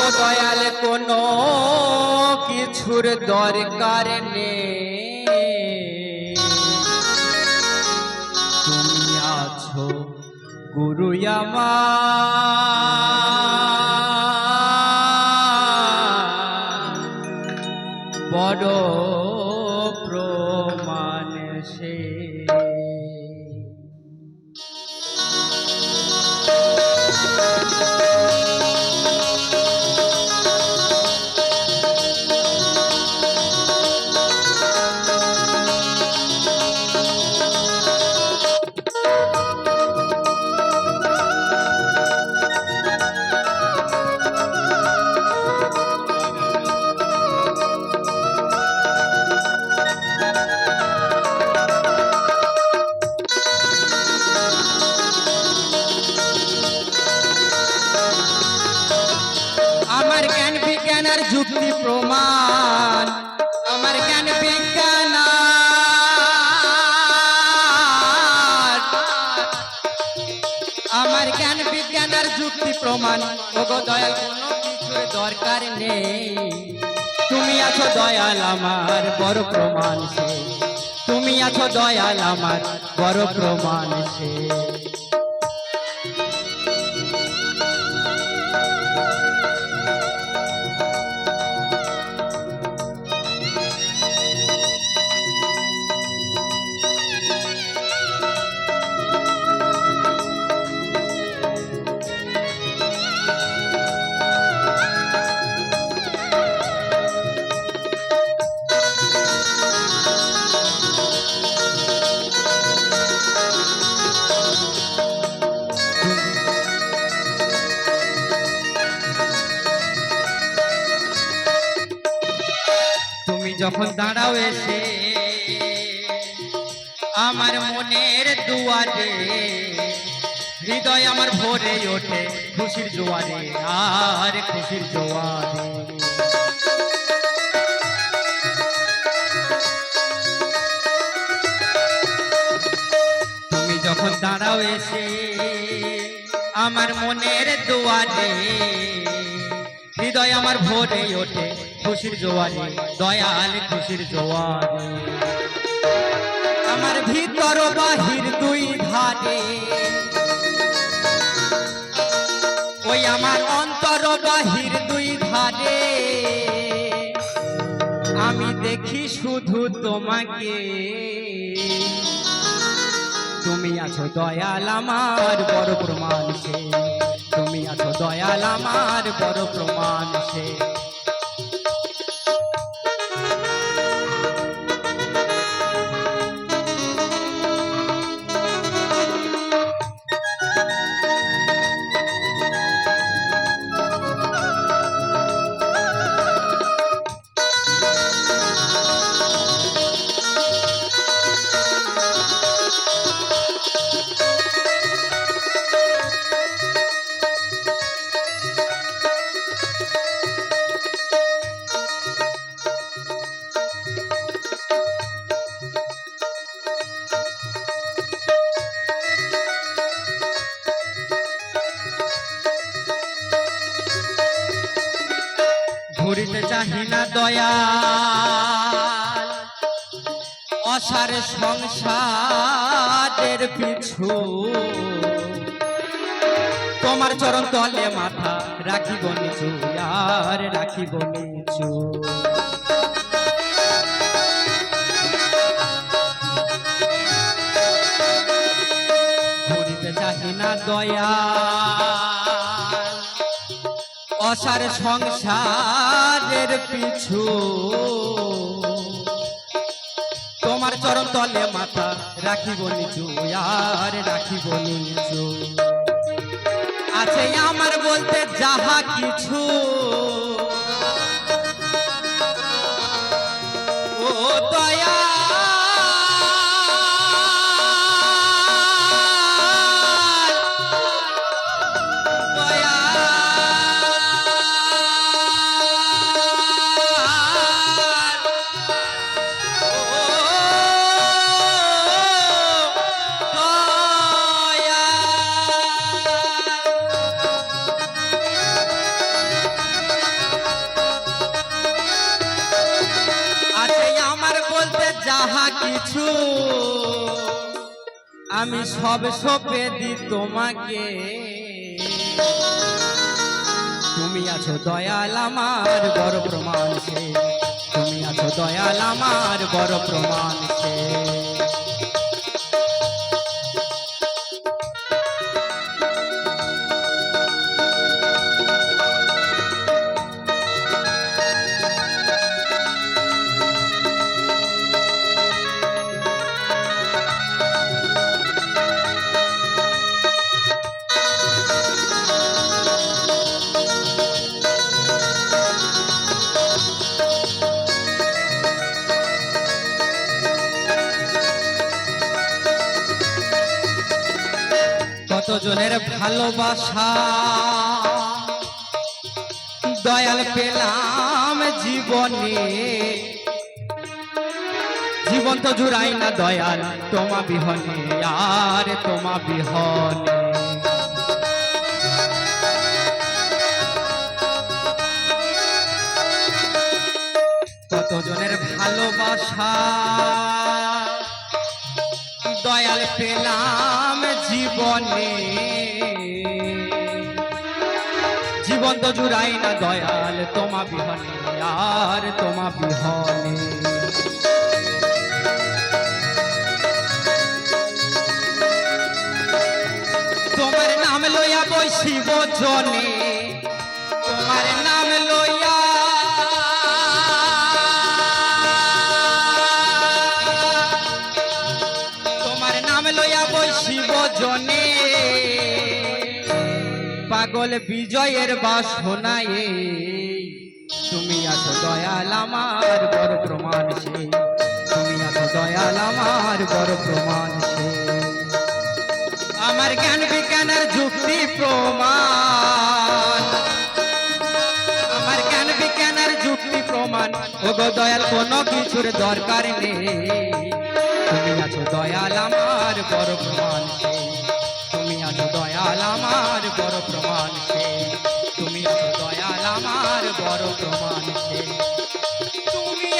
ওগো দয়াল কোনো কিছুর দরকার নেই, তুমি আছো গুরু আমার, বড় প্রমাণ সে। আমার জ্ঞান বিজ্ঞান আর যুক্তি প্রমাণ, আমার জ্ঞান বিজ্ঞান আমার জ্ঞান বিজ্ঞান আর যুক্তি প্রমাণ। ওগো দয়াল কোনো কিছুর দরকার নেই, তুমি আছো দয়াল আমার বড় প্রমাণ সে, তুমি আছো দয়াল আমার বড় প্রমাণ সে। তুমি যখন দাঁড়াও এসে আমার মনের দুয়ারে, হৃদয় আমার ভরে ওঠে খুশির জোয়ারে আর খুশির জোয়ারে। তুমি যখন দাঁড়াও এসে আমার মনের দুয়ারে, হৃদয় আমার ভরে ওঠে খুশির জোয়ারে, দয়াল খুশির জোয়ারে। আমার ভিতর বাহির দুই ধারে, ওই আমার অন্তর বাহির দুই ধারে, আমি দেখি শুধু তোমাকে, তুমি আছো দয়াল আমার বড় প্রমাণ সে, তুমি আছো দয়াল আমার বড় প্রমাণ সে। ঘুরিতে চাহি না দয়াল অসার সংসারের পিছু, তোমার চরণ তলে মাথা রাখিব নিচু আর রাখিব নিচু। ঘুরিতে চাহি না দয়াল অসার সংসারের পিছু, তোমার চরণ তলে মাথা রাখিব নিচু আর রাখিব নিচু। আছে আমার বলতে যাহা কিছু, ও দয়া কিছু আমি সব সঁপে দি তোমাকে। তুমি আছো দয়াল আমার বড় প্রমাণ সে, তুমি আছো দয়াল আমার বড় প্রমাণ সে। কতজনের ভালোবাসা দয়াল পেলাম জীবনে, জীবন তো জুড়াই না দয়াল তোমা বিহনে, আর তোমা বিহনে। কতজনের ভালোবাসা দয়াল পেলাম জীবনে, জীবন তো জুড়াই না দয়াল তোমা বিহনে, আর তোমা বিহনে। তোমার নাম লইয়া বৈশিব জনে, তোমার নাম লইয়া বৈশিব জনে, পাগল বিজয়ের বাসনায় তুমি আছো দয়াল আমার বড় প্রমাণ সে, তুমি আছো দয়াল আমার বড় প্রমাণ সে। আমার জ্ঞান বিজ্ঞানের যুক্তি প্রমাণ, আমার জ্ঞান বিজ্ঞানের যুক্তি প্রমাণ, ওগো দয়াল কোনো কিছুর দরকার নেই। তুমি আছো দয়াল আমার বড় প্রমাণ সে, তুমি আছো দয়াল আমার বড় প্রমাণ সে, তুমি আছো দয়াল আমার বড় প্রমাণ সে। তুমি